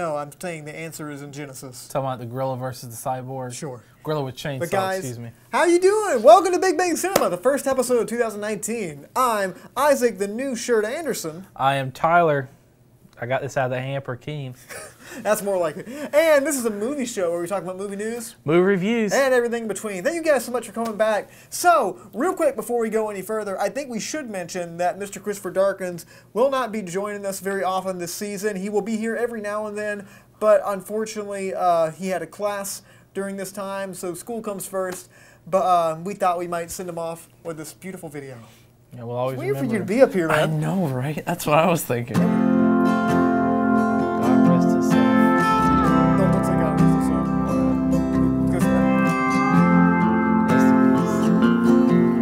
No, I'm saying the answer is in Genesis. Talking about the gorilla versus the cyborg? Sure. Gorilla with chainsaw, But guys, excuse me. how you doing? Welcome to Big Bang Cinema, the first episode of 2019. I'm Isaac, the new shirt Anderson. I am Tyler. I got this out of the hamper, Keen. That's more like it. And this is a movie show where we talk about movie news. Movie reviews. And everything in between. Thank you guys so much for coming back. So, real quick before we go any further, I think we should mention that Mr. Christopher Darkins will not be joining us very often this season. He will be here every now and then, but unfortunately he had a class during this time, so school comes first. But we thought we might send him off with this beautiful video. Yeah, we'll always Weird remember. for you to be up here, man. I know, right? That's what I was thinking. God rest his soul. Don't say God rest his soul. Because Rest in peace.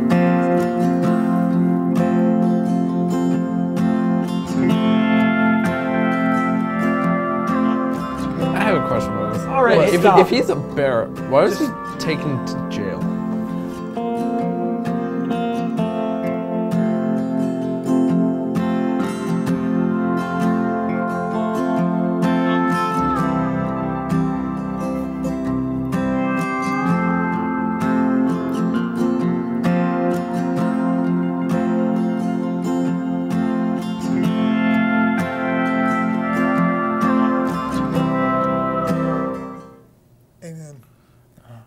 I have a question about this. All right, Well, stop. if he's a bear, why was he taken to jail? Amen.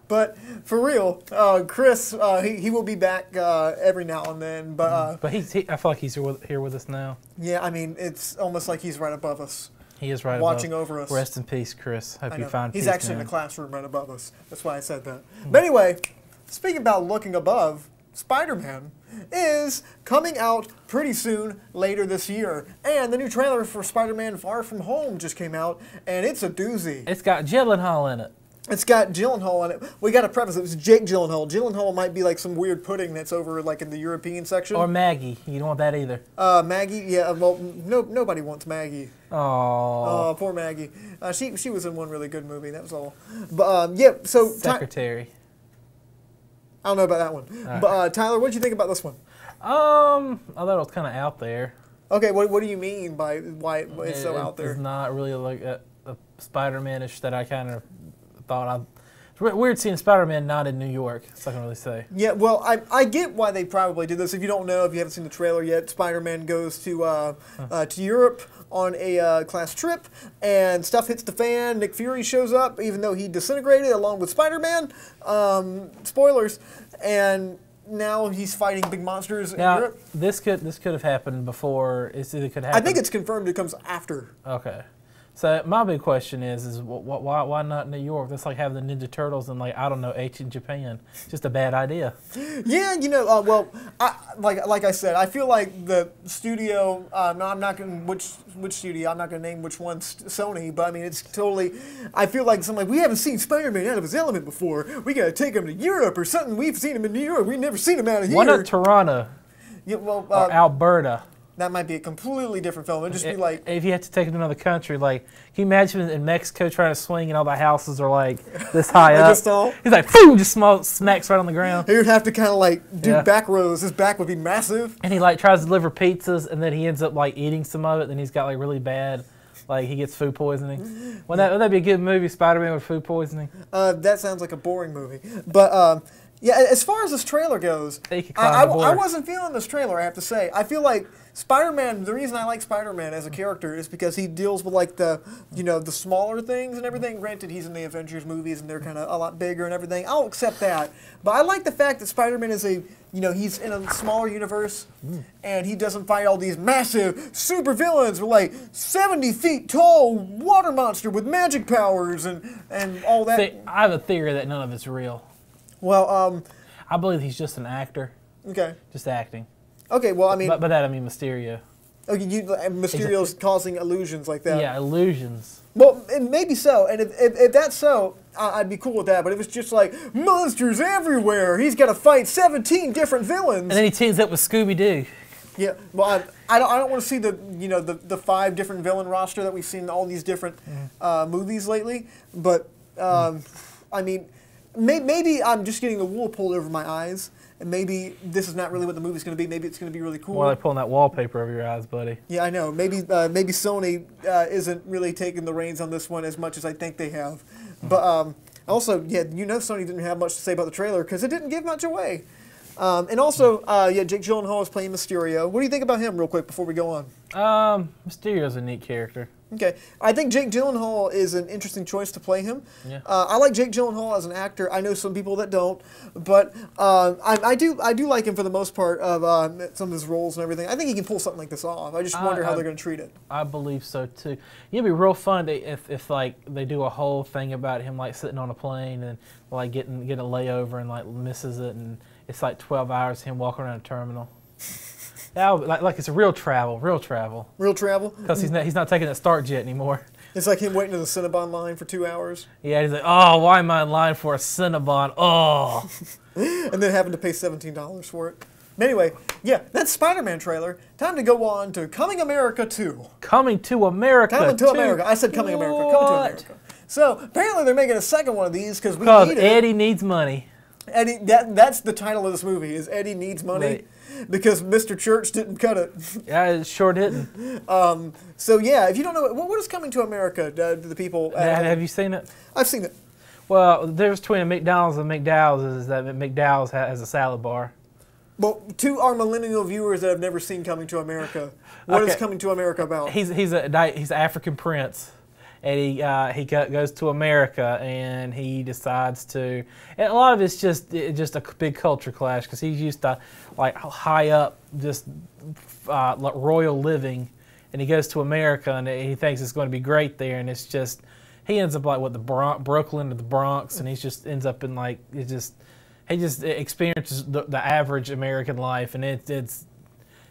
But for real, Chris, he will be back every now and then. But But I feel like he's here with us now. yeah, I mean, it's almost like he's right above us, He is right watching above. over us. Rest in peace, Chris. Hope I you know. find He's peace, actually in man. the classroom right above us. That's why I said that. But anyway, speaking about looking above, Spider-Man is coming out pretty soon later this year. And the new trailer for Spider-Man Far From Home just came out, and it's a doozy. It's got Gyllenhaal in it. It's got Gyllenhaal in it. We got to preface it. It's Jake Gyllenhaal. Gyllenhaal might be like some weird pudding that's over like in the European section. Or Maggie. You don't want that either. Maggie, yeah. Well, nobody wants Maggie. Oh. Oh, poor Maggie. She was in one really good movie. That was all. But yeah. So Secretary. I don't know about that one. Right. But Tyler, what did you think about this one? I thought it was kind of out there. Okay, what do you mean by why it's so out there? It's not really like a Spider-Man-ish that I kind of thought. It's weird seeing Spider-Man not in New York. That's all I can really say. Yeah, well, I get why they probably did this. If you don't know, if you haven't seen the trailer yet, Spider-Man goes to Europe on a class trip, and stuff hits the fan. Nick Fury shows up, even though he disintegrated along with Spider-Man. Spoilers. And now he's fighting big monsters in Europe. This could have happened before. It could happen. I think it's confirmed it comes after. Okay. So my big question is why not New York? That's like having the Ninja Turtles in like, I don't know, ancient Japan. Just a bad idea. Yeah, you know, well, like I said, I feel like the studio. No, I'm not going which studio. I'm not going to name which one's Sony, but I mean it's totally. I feel like something like we haven't seen Spider-Man out of his element before. We got to take him to Europe or something. We've seen him in New York. We've never seen him out of here. Why not Toronto? Yeah, well, Or Alberta? that might be a completely different film. It'd just be like if you had to take him to another country, like, can you imagine in Mexico trying to swing and all the houses are like this high up? just all. He's like, boom, just smacks right on the ground. he would have to kind of like do Yeah. back rows. His back would be massive. And he like tries to deliver pizzas, and then he ends up like eating some of it. Then he's got like really bad, like he gets food poisoning. Wouldn't that be a good movie, Spider-Man with food poisoning? That sounds like a boring movie. But yeah, as far as this trailer goes, They could climb I the border. wasn't feeling this trailer, I have to say. I feel like Spider-Man, the reason I like Spider-Man as a character is because he deals with like the smaller things and everything. Granted, he's in the Avengers movies and they're kind of a lot bigger and everything. I'll accept that. But I like the fact that Spider-Man is he's in a smaller universe and he doesn't fight all these massive super villains with like 70 feet tall water monster with magic powers and all that. See, I have a theory that none of it's real. Well, I believe he's just an actor, okay. just acting. Okay, well, I mean, But that I mean Mysterio. okay, Mysterio's causing illusions like that. Yeah, illusions. Well, and maybe so. And if that's so, I'd be cool with that. But if it's just like monsters everywhere, he's got to fight 17 different villains. And then he teams up with Scooby-Doo. Yeah. Well, I don't want to see the 5 different villain roster that we've seen in all these different movies lately. But I mean, maybe I'm just getting the wool pulled over my eyes. and maybe this is not really what the movie's going to be. Maybe it's going to be really cool. Well, like pulling that wallpaper over your eyes, buddy. Yeah, I know. Maybe Sony isn't really taking the reins on this one as much as I think they have. But also, yeah, Sony didn't have much to say about the trailer because it didn't give much away. And also, Jake Gyllenhaal is playing Mysterio. What do you think about him, real quick, before we go on? Mysterio's a neat character. Okay, I think Jake Gyllenhaal is an interesting choice to play him. Yeah. I like Jake Gyllenhaal as an actor. I know some people that don't, but I do like him for the most part of some of his roles and everything. I think he can pull something like this off. I just wonder how they're going to treat it. I believe so too. It'd be real fun if like they do a whole thing about him like sitting on a plane and like getting a layover and like misses it, and it's like 12 hours him walking around a terminal. Yeah, like it's a real travel. Real travel? Because he's not taking that start jet anymore. It's like him waiting in the Cinnabon line for 2 hours. Yeah, he's like, oh, why am I in line for a Cinnabon? Oh. And then having to pay $17 for it. But anyway, yeah, that's Spider-Man trailer. Time to go on to Coming America 2. Coming to America. Coming to America. I said Coming America. Coming to America. So apparently they're making a second one of these because we need it. Eddie needs money. Eddie, that's the title of this movie, is Eddie Needs Money. Right. Because Mr. Church didn't cut it. Yeah, it sure didn't. So yeah, if you don't know, what is Coming to America to the people? Have you seen it? I've seen it. Well, the difference between a McDonald's and McDowell's is that McDowell's has a salad bar. Well, to our millennial viewers that have never seen Coming to America, what is Coming to America about? He's an African prince. And he goes to America, and he decides to. And a lot of it's just a big culture clash because he's used to like high up, just like royal living, and he goes to America, and he thinks it's going to be great there, and it's just he ends up like Brooklyn or the Bronx, and he just ends up in like he just experiences the average American life, and it's.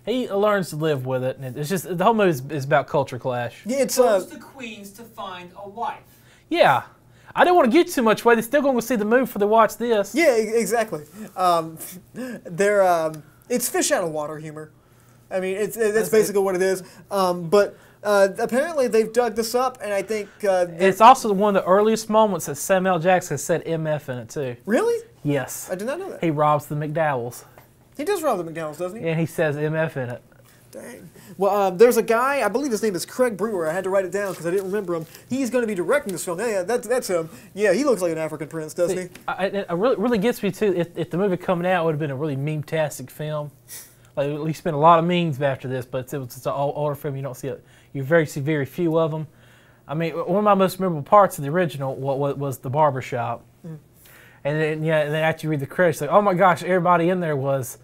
He learns to live with it, and it's just the whole movie is about culture clash. Yeah, it's goes to Queens to find a wife. Yeah, I didn't want to get too much away. They're still going to see the movie before they watch this. Yeah, exactly. It's fish out of water humor. I mean, that's basically what it is. But apparently they've dug this up, and I think it's also one of the earliest moments that Samuel L. Jackson said MF in it too. Really? Yes. I did not know that. He robs the McDowells. He does rob the McDonald's, doesn't he? Yeah, he says MF in it. Dang. Well, there's a guy, I believe his name is Craig Brewer. I had to write it down because I didn't remember him. He's going to be directing this film. Yeah, that's him. Yeah, he looks like an African prince, doesn't he? It really gets me, too. If the movie coming out would have been a really meme-tastic film. Like, we spent a lot of memes after this, but it's an older film. You don't see it. You see very few of them. I mean, one of my most memorable parts of the original was the barbershop. Mm. And then after you read the credits, like, oh my gosh, everybody in there was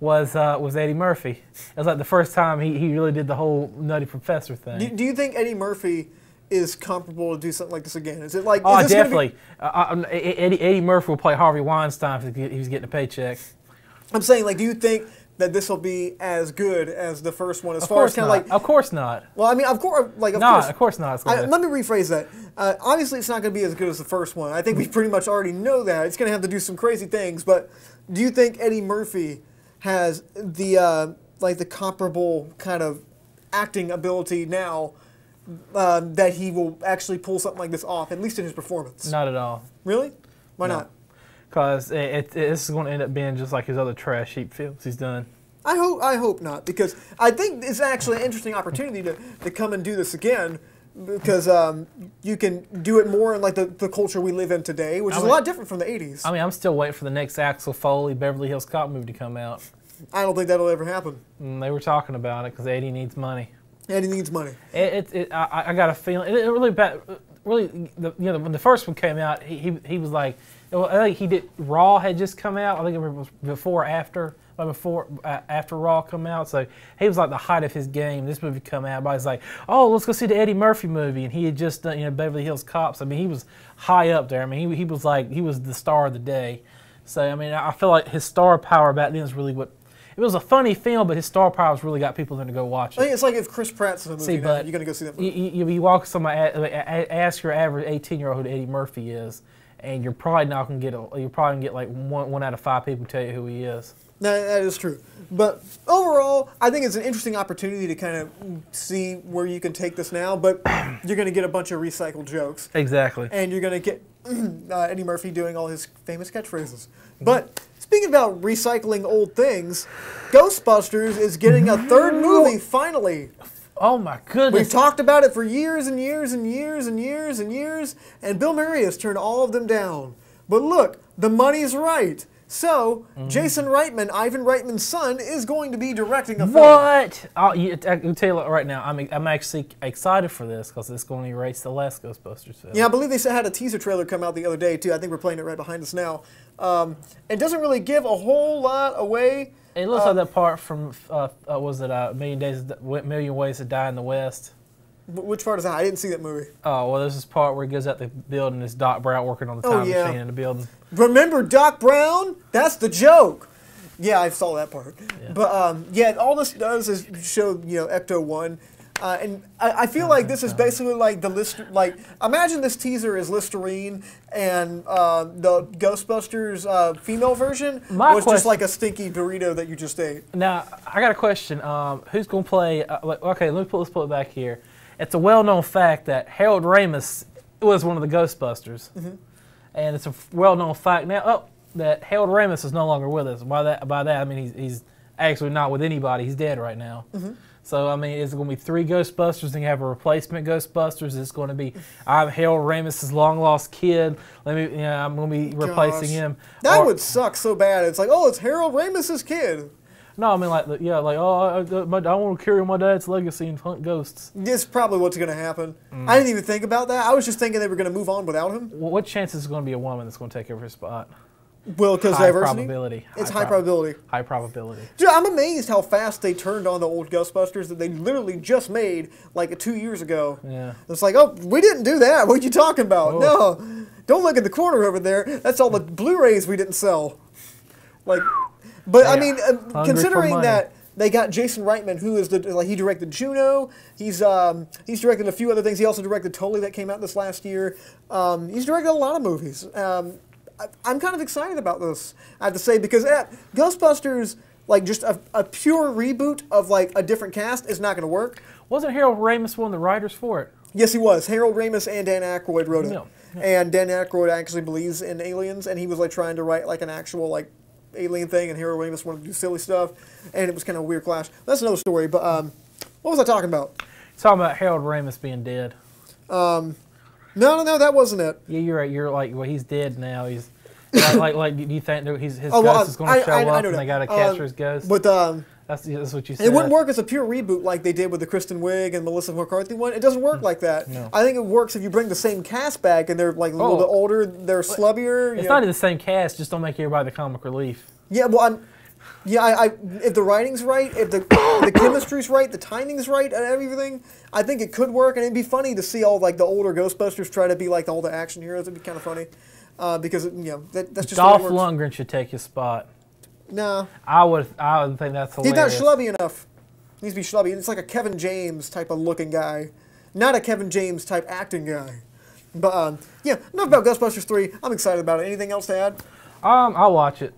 Eddie Murphy. It was like the first time he really did the whole Nutty Professor thing. Do you think Eddie Murphy is comparable to do something like this again? Is it like? Oh, definitely. Eddie Murphy will play Harvey Weinstein if he was getting a paycheck. I'm saying, like, do you think that this will be as good as the first one? Of course not. Well, I mean, of course not. Of course not. Let me rephrase that. Obviously, it's not going to be as good as the first one. I think we pretty much already know that. It's going to have to do some crazy things. But do you think Eddie Murphy has the the comparable kind of acting ability now that he will actually pull something like this off, at least in his performance? Not at all. Really? Why not? Because this is going to end up being just like his other trash heap films he's done. I hope not, because I think it's actually an interesting opportunity to come and do this again, because you can do it more in like the culture we live in today, which is a lot different from the 80s. I mean, I'm still waiting for the next Axel Foley Beverly Hills Cop movie to come out. I don't think that'll ever happen. They were talking about it because Eddie needs money. Eddie needs money. I got a feeling. It really bad. Really, when the first one came out, he was like, I think he did. Raw had just come out. I think it was before after Raw come out. So he was like the height of his game. This movie come out, everybody's like, oh, let's go see the Eddie Murphy movie, and he had just done Beverly Hills Cops. I mean, he was high up there. I mean, he was the star of the day. So I mean, I feel like his star power back then is really what. It was a funny film, but his star power really got people there to go watch it. I think it's like if Chris Pratt's in a movie now, you're going to go see that movie. You walk somebody, ask your average 18-year-old who Eddie Murphy is, and you're probably not going to get like one out of 5 people tell you who he is. That is true. But overall, I think it's an interesting opportunity to kind of see where you can take this now, but you're going to get a bunch of recycled jokes. Exactly. And you're going to get Eddie Murphy doing all his famous catchphrases. But Speaking about recycling old things, Ghostbusters is getting a third movie finally. Oh my goodness. We've talked about it for years and years and years and years and years, and Bill Murray has turned all of them down. But look, the money's right. So, Jason Reitman, Ivan Reitman's son, is going to be directing a film. What? I'll tell you right now, I'm actually excited for this because it's going to erase the last Ghostbusters film. Yeah, I believe they had a teaser trailer come out the other day, too. I think we're playing it right behind us now. It doesn't really give a whole lot away. It looks like that part from, was it Million Ways to Die in the West? Which part is that? I didn't see that movie. Oh, well, there's this part where he goes out the building and it's Doc Brown working on the time machine in the building. Remember Doc Brown? That's the joke. Yeah, I saw that part. Yeah. But, yeah, all this does is show, Ecto-1. And I feel like this is basically like the imagine this teaser is Listerine and the Ghostbusters female version was just like a stinky burrito that you just ate. Now, I got a question. Who's going to play? Okay, let's pull it back here. It's a well-known fact that Harold Ramis was one of the Ghostbusters. And it's a well-known fact now that Harold Ramis is no longer with us. By that, I mean he's actually not with anybody. He's dead right now. So, I mean, is it going to be 3 Ghostbusters and you have a replacement Ghostbusters? It's going to be, I'm Harold Ramis' long-lost kid. I'm going to be replacing him. That would suck so bad. It's like, oh, it's Harold Ramis' kid. No, I mean, I want to carry my dad's legacy and hunt ghosts. This is probably what's going to happen. I didn't even think about that. I was just thinking they were going to move on without him. Well, what chance is it going to be a woman that's going to take over his spot? Well, because diversity? Probability. It's high probability. High probability. Dude, I'm amazed how fast they turned on the old Ghostbusters that they literally just made like 2 years ago. Yeah. It's like, oh, we didn't do that. What are you talking about? Oh. No. Don't look in the corner over there. That's all the Blu-rays we didn't sell. But I mean, considering that they got Jason Reitman, who is he directed Juno. He's directed a few other things. He also directed Tully that came out this last year. He's directed a lot of movies. I'm kind of excited about this, I have to say, because Ghostbusters, just a pure reboot of a different cast is not going to work. Wasn't Harold Ramis one of the writers for it? Yes, he was. Harold Ramis and Dan Aykroyd wrote it. Yeah. And Dan Aykroyd actually believes in aliens, and he was trying to write an actual alien thing, and Harold Ramis wanted to do silly stuff, and it was kind of a weird clash. That's another story, but what was I talking about? Talking about Harold Ramis being dead. No, that wasn't it. Yeah, you're right. You're well, he's dead now. He's do you think his ghost is going to show up and they got to capture his ghost? But that's what you said. It wouldn't work as a pure reboot like they did with the Kristen Wiig and Melissa McCarthy one. It doesn't work like that. No. I think it works if you bring the same cast back and they're a little bit older, they're slubbier. It's not even the same cast. Just don't make everybody the comic relief. Yeah, well, if the writing's right, if the chemistry's right, the timing's right, and everything, I think it could work, and it'd be funny to see all the older Ghostbusters try to be all the action heroes. It'd be kind of funny, because that's just Dolph Lundgren should take his spot. No, I would think that's hilarious. He's not schlubby enough. He needs to be schlubby. It's like a Kevin James type of looking guy, not a Kevin James type acting guy. But yeah, enough about Ghostbusters 3. I'm excited about it. Anything else to add? I'll watch it.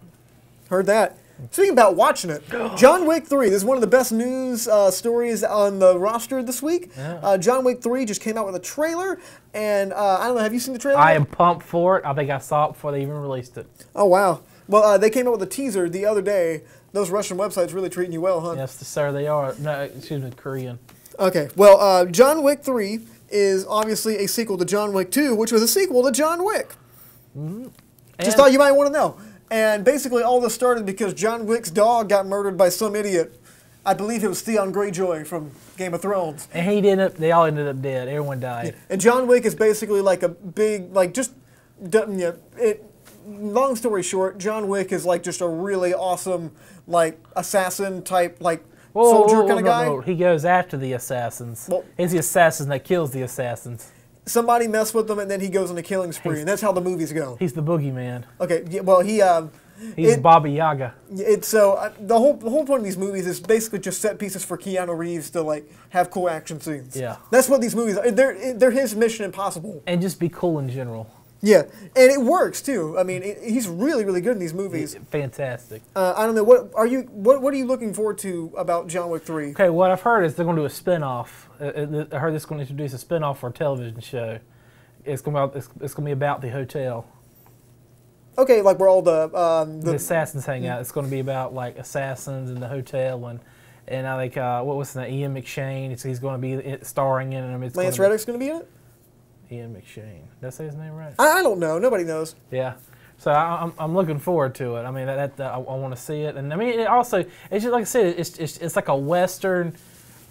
Heard that. Speaking about watching it, John Wick 3. This is one of the best news stories on the roster this week. Yeah. John Wick 3 just came out with a trailer, and I don't know, have you seen the trailer? I am pumped for it. I think I saw it before they even released it. Oh, wow. Well, they came out with a teaser the other day. Those Russian websites really treating you well, huh? Yes, sir, they are. No, excuse me, Korean. Okay, well, John Wick 3 is obviously a sequel to John Wick 2, which was a sequel to John Wick. Just thought you might want to know. And basically all this started because John Wick's dog got murdered by some idiot. I believe it was Theon Greyjoy from Game of Thrones. And they all ended up dead. Everyone died. Yeah. And John Wick is basically a big, long story short, John Wick is just a really awesome, assassin type, soldier kind of guy. No. He goes after the assassins. Well, he's the assassin that kills the assassins. Somebody messed with them, and then he goes on a killing spree, and that's how the movies go. He's the boogeyman. Okay, yeah, well, he's Baba Yaga. The whole point of these movies is basically just set pieces for Keanu Reeves to have cool action scenes. Yeah, that's what these movies are. They're his Mission Impossible. And just be cool in general. Yeah, and it works too. I mean, he's really, really good in these movies. Fantastic. I don't know. What are you looking forward to about John Wick 3? Okay, what I've heard is they're going to do a spin-off. I heard this is going to introduce a spin-off for a television show. It's going to be about the hotel. Okay, like where all The the assassins hang out. It's going to be about like assassins in the hotel, and I think what was the Ian McShane? He's going to be starring in it. Lance Reddick's going to be in it? Ian McShane. Did I say his name right? I don't know. Nobody knows. Yeah. So I'm looking forward to it. I mean I want to see it, and I mean it's just like I said, it's like a Western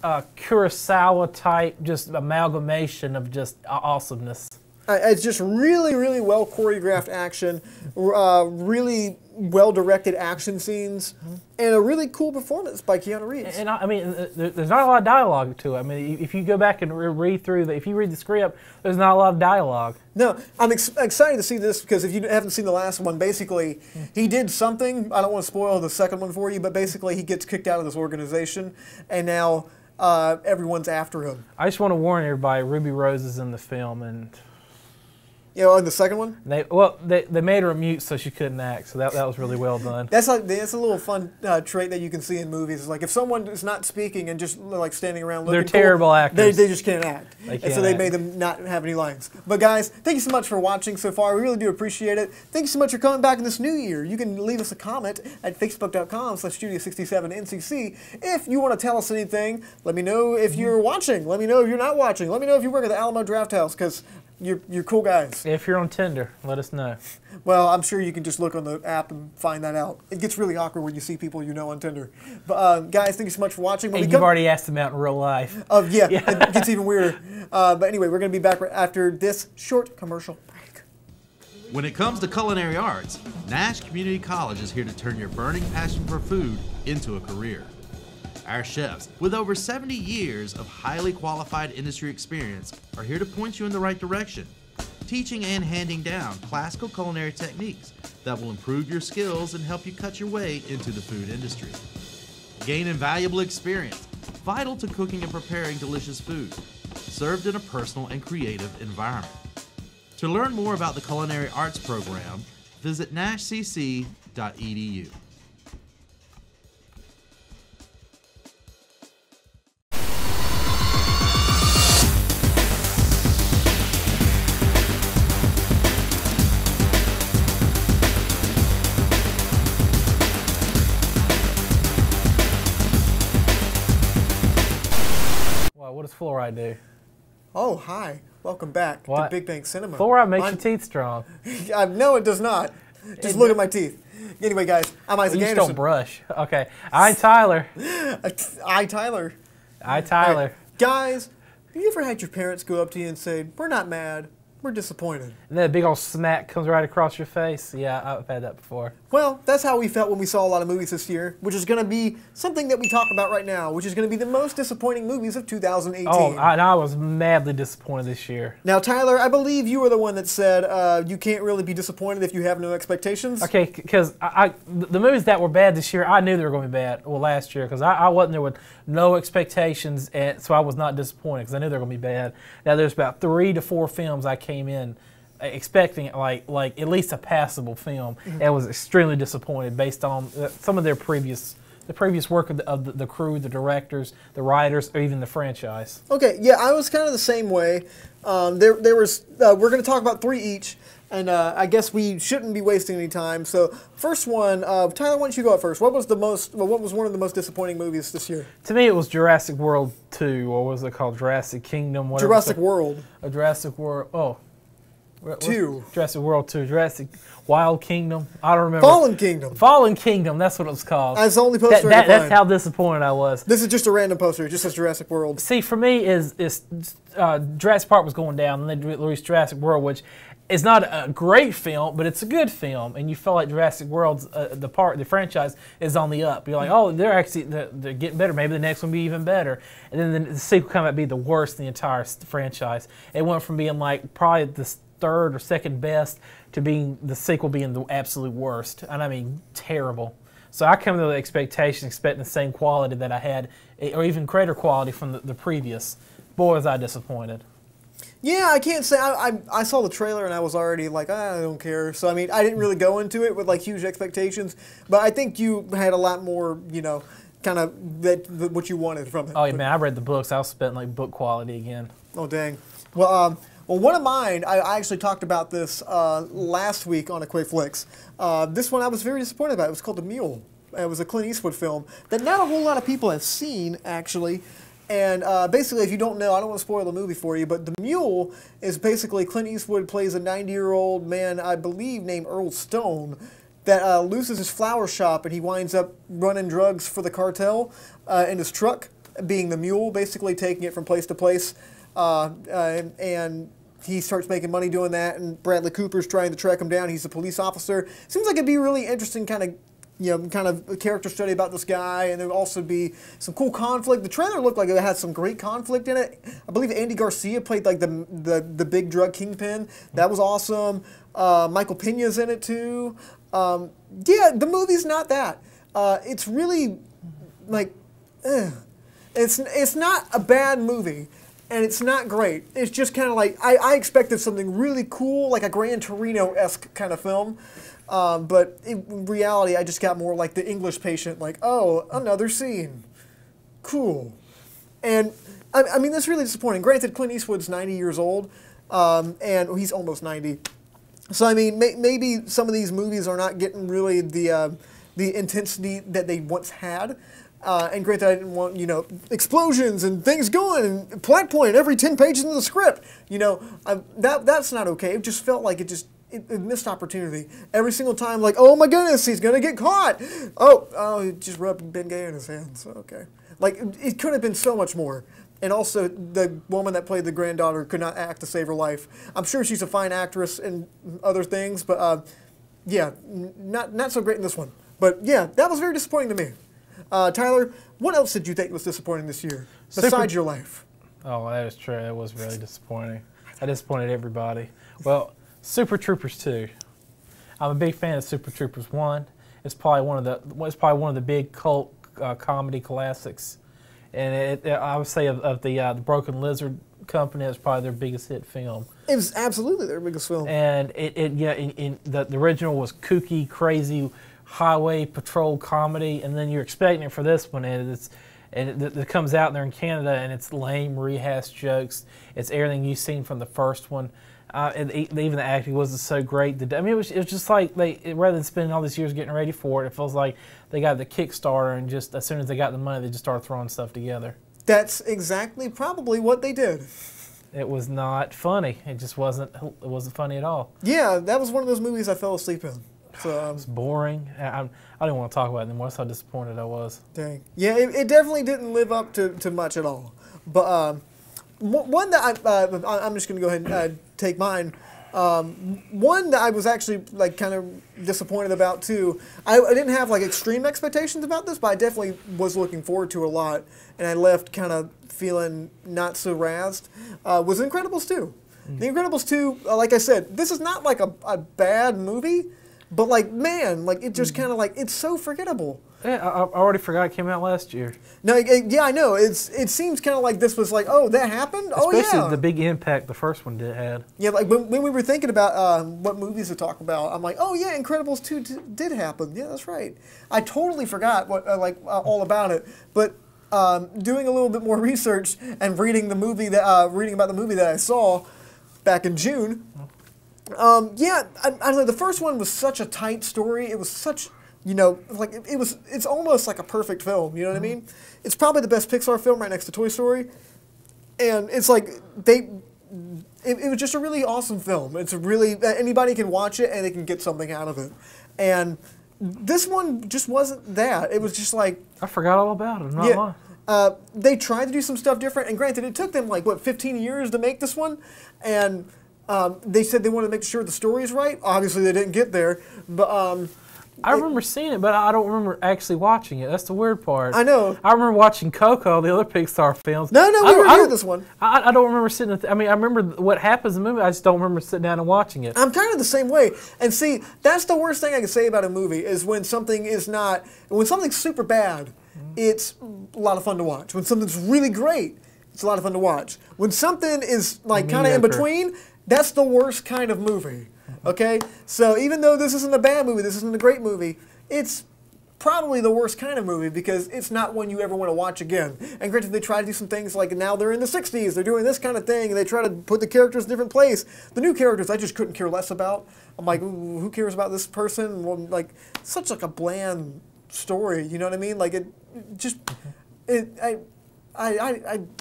Kurosawa type just amalgamation of just awesomeness. It's just really, really well choreographed action, really well directed action scenes, and a really cool performance by Keanu Reeves. And I mean, there's not a lot of dialogue to it. I mean, if you go back and read through if you read the script, there's not a lot of dialogue. No, I'm excited to see this because if you haven't seen the last one, basically he did something. I don't want to spoil the second one for you, but basically he gets kicked out of this organization, and now everyone's after him. I just want to warn everybody: Ruby Rose is in the film, and You know, in the second one? They made her a mute so she couldn't act, so that was really well done. That's a little fun trait that you can see in movies. It's like if someone is not speaking and just like standing around looking They're terrible actors. They just can't act. And so they made them not have any lines. But guys, thank you so much for watching so far. We really do appreciate it. Thank you so much for coming back in this new year. You can leave us a comment at facebook.com/studio67ncc. If you want to tell us anything, let me know if you're watching. Let me know if you're not watching. Let me know if you work at the Alamo Draft House, because you're cool guys. If you're on Tinder, let us know. Well, I'm sure you can just look on the app and find that out. It gets really awkward when you see people you know on Tinder. But guys, thank you so much for watching. And you've already asked them out in real life. Yeah, it gets even weirder. But anyway, we're going to be back after this short commercial break. When it comes to culinary arts, Nash Community College is here to turn your burning passion for food into a career. Our chefs, with over 70 years of highly qualified industry experience, are here to point you in the right direction, teaching and handing down classical culinary techniques that will improve your skills and help you cut your way into the food industry. Gain invaluable experience, vital to cooking and preparing delicious food, served in a personal and creative environment. To learn more about the Culinary Arts program, visit nashcc.edu. What does fluoride do? Oh, hi. Welcome back to Big Bang Cinema. Fluoride makes your teeth strong. No, it does not. Just look at my teeth. Anyway, guys, I'm Isaac Anderson. You just don't brush. Okay. I'm Tyler. Tyler. Tyler. Guys, have you ever had your parents go up to you and say, "We're not mad, we're disappointed"? And then a big old smack comes right across your face? Yeah, I've had that before. Well, that's how we felt when we saw a lot of movies this year, which is going to be something that we talk about right now, which is going to be the most disappointing movies of 2018. Oh, I was madly disappointed this year. Now, Tyler, I believe you were the one that said you can't really be disappointed if you have no expectations. Okay, because the movies that were bad this year, I knew they were going to be bad. Well, last year, because I wasn't there with no expectations, and so I was not disappointed because I knew they were going to be bad. Now, there's about 3 to 4 films I came in expecting like at least a passable film, and was extremely disappointed based on some of their previous work of the crew, the directors, the writers, or even the franchise. Okay, yeah, I was kind of the same way. We're going to talk about 3 each, and I guess we shouldn't be wasting any time. So, first one, Tyler, why don't you go out first? What was one of the most disappointing movies this year? To me, it was Jurassic World 2, or what was it called, Jurassic Kingdom? Jurassic World. Jurassic World. Oh. 2. Jurassic World 2. Jurassic Wild Kingdom. I don't remember. Fallen Kingdom. Fallen Kingdom. That's what it was called. That's the only poster. That's how disappointed I was. This is just a random poster. It just says Jurassic World. See, for me, Jurassic Park was going down, and then released Jurassic World, which is not a great film, but it's a good film, and you feel like Jurassic World's the franchise is on the up. You're like, oh, they're getting better. Maybe the next one will be even better. And then the sequel come out to be the worst in the entire franchise. It went from being like probably the third or second best to being the sequel being the absolute worst, and I mean terrible. So I come to the expectation expecting the same quality that I had, or even greater quality from the previous. Boy, was I disappointed. Yeah, I can't say I saw the trailer and I was already like, I don't care. So I mean, I didn't really go into it with like huge expectations, but I think you had a lot more, kind of what you wanted from it. Oh yeah, man, I read the books. I was spending like book quality again. Oh dang. Well, Well, one of mine, I actually talked about this last week on A Quick Flicks. This one I was very disappointed about. It was called The Mule. It was a Clint Eastwood film that not a whole lot of people have seen, actually. And basically, if you don't know, I don't want to spoil the movie for you, but The Mule is basically Clint Eastwood plays a 90-year-old man, I believe, named Earl Stone, that loses his flower shop, and he winds up running drugs for the cartel in his truck, being the mule, basically taking it from place to place. And he starts making money doing that, and Bradley Cooper's trying to track him down. He's a police officer. Seems like it'd be a really interesting kind of a character study about this guy, and there would also be some cool conflict. The trailer looked like it had some great conflict in it. I believe Andy Garcia played like the big drug kingpin. That was awesome. Michael Pena's in it too. Yeah, the movie's not that. It's really like, it's not a bad movie. And it's not great. It's just kind of like, I expected something really cool, like a Gran Torino-esque kind of film. But in reality, I just got more like The English Patient, like, oh, another scene. Cool. And, I mean, that's really disappointing. Granted, Clint Eastwood's 90 years old, and he's almost 90. So, I mean, maybe some of these movies are not getting really the intensity that they once had. And granted, I didn't want, explosions and things going and plot point every 10 pages in the script. That's not okay. It just felt like it missed opportunity. Every single time, like, oh my goodness, he's going to get caught. Oh, he just rubbed Ben Gay in his hands. Okay. Like, it could have been so much more. And also, the woman that played the granddaughter could not act to save her life. I'm sure she's a fine actress in other things, but yeah, not so great in this one. But yeah, that was very disappointing to me. Tyler, what else did you think was disappointing this year, besides your life? Oh, that was true. That was really disappointing. I disappointed everybody. Well, Super Troopers 2. I'm a big fan of Super Troopers 1. It's probably one of the big cult comedy classics, and I would say of the Broken Lizard Company, it's probably their biggest hit film. It was absolutely their biggest film. And the original was kooky, crazy highway patrol comedy, and then you're expecting it for this one, and it comes out and they're in Canada, and it's lame rehashed jokes. It's everything you've seen from the first one. And even the acting wasn't so great. I mean, it was just like rather than spending all these years getting ready for it, it feels like they got the Kickstarter, and just as soon as they got the money, they just started throwing stuff together. That's exactly probably what they did. It was not funny. It just wasn't. It wasn't funny at all. Yeah, that was one of those movies I fell asleep in. So, it was boring. I didn't want to talk about it anymore. That's how disappointed I was. Dang. Yeah, it definitely didn't live up to much at all. But one that I'm just going to go ahead and take mine. One that I was actually like kind of disappointed about too. I didn't have like extreme expectations about this, but I definitely was looking forward to it a lot, and I left kind of feeling not so razzed. Was Incredibles 2. The Incredibles 2, like I said, this is not like a bad movie. But like, man, like it just kind of like, it's so forgettable. Yeah, I already forgot it came out last year. No, yeah, I know. It seems kind of like this was like, oh, that happened? Especially the big impact the first one had. Yeah, like when we were thinking about what movies to talk about, I'm like, oh yeah, Incredibles 2 did happen. Yeah, that's right. I totally forgot all about it. But doing a little bit more research and reading about the movie that I saw back in June. Yeah, I don't know. The first one was such a tight story. It was such, like it's almost like a perfect film. You know what I mean? It's probably the best Pixar film right next to Toy Story, and it's like it was just a really awesome film. It's anybody can watch it and they can get something out of it, and this one just wasn't that. It was just like I forgot all about it. I'm not lying. They tried to do some stuff different, and granted, it took them like 15 years to make this one, and. They said they wanted to make sure the story is right. Obviously, they didn't get there. But I remember seeing it, but I don't remember actually watching it. That's the weird part. I know. I remember watching Coco, the other Pixar films. No, we reviewed this one. I don't remember sitting. I remember what happens in the movie. I just don't remember sitting down and watching it. I'm kind of the same way. And see, that's the worst thing I can say about a movie is when something's super bad, it's a lot of fun to watch. When something's really great, it's a lot of fun to watch. When something is like kind of in between. That's the worst kind of movie, okay? So even though this isn't a bad movie, this isn't a great movie, it's probably the worst kind of movie because it's not one you ever want to watch again. And granted, they try to do some things like now they're in the 60s, they're doing this kind of thing, and they try to put the characters in a different place. The new characters I just couldn't care less about. I'm like, who cares about this person? Well, like, such like a bland story, you know what I mean? Like, I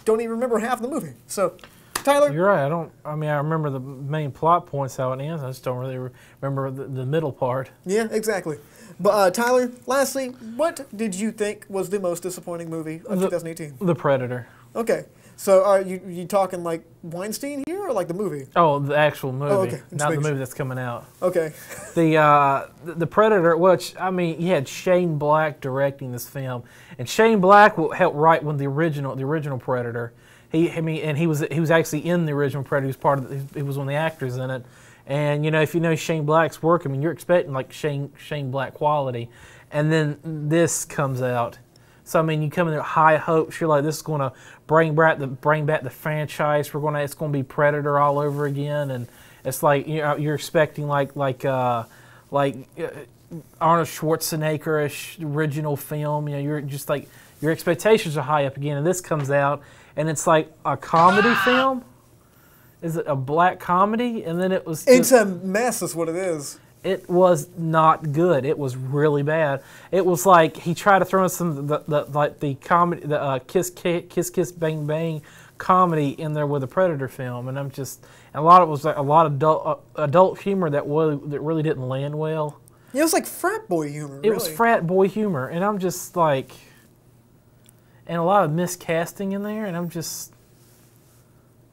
don't even remember half the movie. So, Tyler? You're right. I remember the main plot points, how it ends. I just don't really remember the middle part. Yeah, exactly. But Tyler, lastly, what did you think was the most disappointing movie of 2018? The Predator. Okay. So are you talking like Weinstein here or like the movie? Oh, the actual movie, Oh, okay. not the movie that's coming out. Okay. The Predator, which I mean, you had Shane Black directing this film, and Shane Black helped write when the original Predator. He was actually in the original Predator. He was one of the actors in it. And you know, if you know Shane Black's work, I mean, you're expecting like Shane Black quality, and then this comes out. So I mean, you come in there with high hopes. You're like, this is going to bring back the franchise. It's going to be Predator all over again, and it's like you're expecting like Arnold Schwarzenegger-ish original film. You know, you're just like your expectations are high up again, and this comes out, and it's like a comedy film. Is it a black comedy? And then it was just, it's a mess is what it is. It was not good. It was really bad. It was like he tried to throw in some the comedy, the kiss bang bang comedy in there with a Predator film, and a lot of it was like a lot of adult humor that really didn't land well. Yeah, it was like frat boy humor. It was frat boy humor, and I'm just like, and a lot of miscasting in there, and I'm just.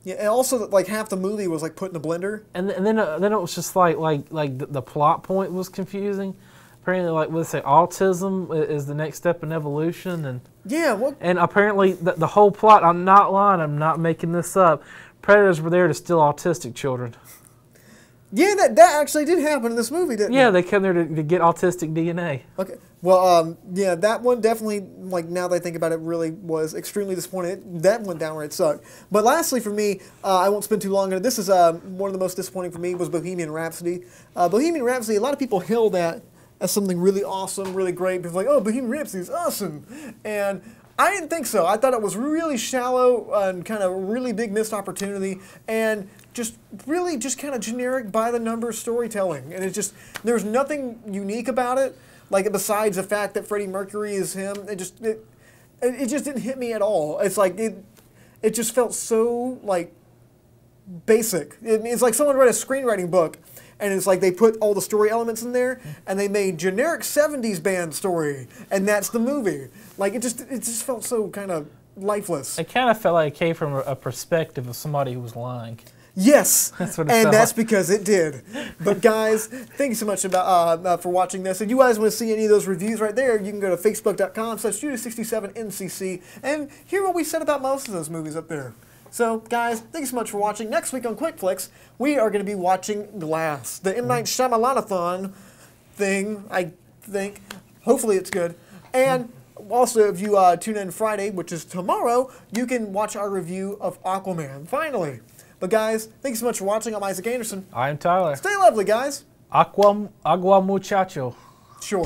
Yeah, and also like half the movie was like put in a blender. And then it was just like the plot point was confusing. Apparently, like let's say autism is the next step in evolution, and yeah, what? And apparently the whole plot. I'm not lying. I'm not making this up. Predators were there to steal autistic children. Yeah, that actually did happen in this movie, didn't it? Yeah, they come there to get autistic DNA. Okay. Well, yeah, that one definitely, like, now that I think about it, really was extremely disappointing. That went down where it sucked. But lastly, for me, I won't spend too long on it. This is one of the most disappointing for me was Bohemian Rhapsody. Bohemian Rhapsody, a lot of people hailed that as something really awesome, really great. People like, oh, Bohemian Rhapsody is awesome. And I didn't think so. I thought it was really shallow and kind of really big missed opportunity. And just really just kind of generic by-the-numbers storytelling. And there's nothing unique about it, like besides the fact that Freddie Mercury is him. It just didn't hit me at all. It's like, it just felt so, like, basic. It's like someone read a screenwriting book, and it's like they put all the story elements in there, and they made generic 70s band story, and that's the movie. Like, it just felt so kind of lifeless. It kind of felt like it came from a perspective of somebody who was lying. Yes, that's what it and felt that's like. because it did. But guys, thank you so much for watching this. If you guys want to see any of those reviews right there, you can go to facebook.com/Studio67NCC and hear what we said about most of those movies up there. So, guys, thank you so much for watching. Next week on Quick Flicks, we are going to be watching Glass, the M. Night Shyamalan-a-thon thing, I think. Hopefully it's good. And also, if you tune in Friday, which is tomorrow, you can watch our review of Aquaman, finally. But guys, thank you so much for watching. I'm Isaac Anderson. I'm Tyler. Stay lovely, guys. Agua muchacho. Sure.